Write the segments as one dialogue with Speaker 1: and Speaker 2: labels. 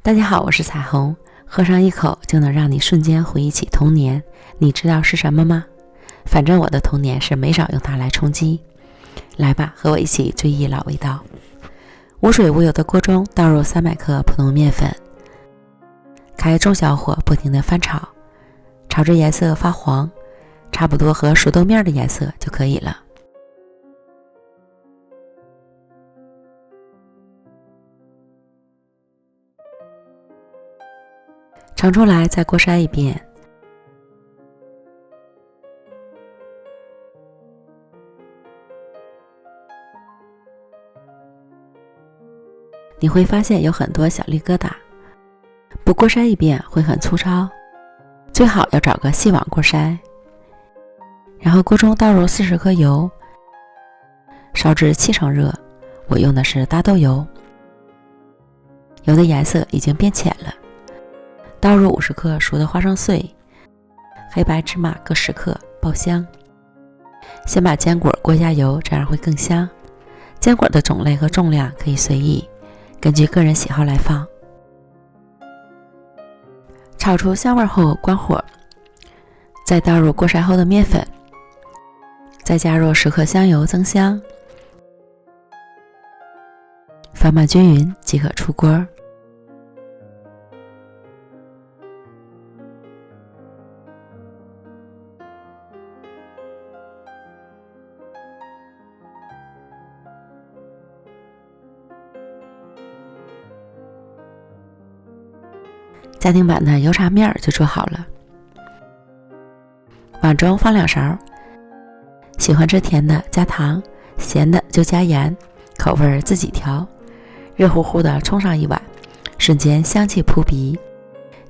Speaker 1: 大家好，我是彩虹，喝上一口就能让你瞬间回忆起童年，你知道是什么吗？反正我的童年是没少用它来充饥。来吧，和我一起追忆老味道。无水无油的锅中倒入300克普通面粉，开中小火不停地翻炒，炒至颜色发黄，差不多和熟豆面的颜色就可以了。盛出来再锅筛一遍，你会发现有很多小粒疙瘩，不锅筛一遍会很粗糙，最好要找个细网锅筛。然后锅中倒入40克油，烧至7成热，我用的是大豆油，油的颜色已经变浅了。倒入50克熟的花生碎，黑白芝麻各10克，爆香。先把坚果过下油，这样会更香。坚果的种类和重量可以随意，根据个人喜好来放。炒出香味后关火，再倒入锅筛后的面粉，再加入10克香油增香，翻拌均匀即可出锅。家庭版的油炸面就做好了，碗中放2勺，喜欢吃甜的加糖，咸的就加盐，口味自己调。热乎乎的冲上一碗，瞬间香气扑鼻，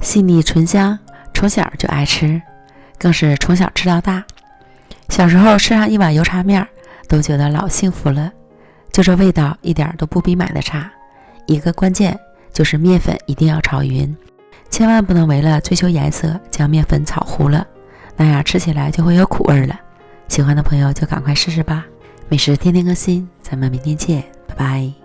Speaker 1: 细腻醇香，从小就爱吃，更是从小吃到大。小时候吃上一碗油炸面都觉得老幸福了，就这味道一点都不比买的差。一个关键就是面粉一定要炒匀，千万不能为了追求颜色将面粉炒糊了，那样吃起来就会有苦味了。喜欢的朋友就赶快试试吧。美食天天更新，咱们明天见，拜拜。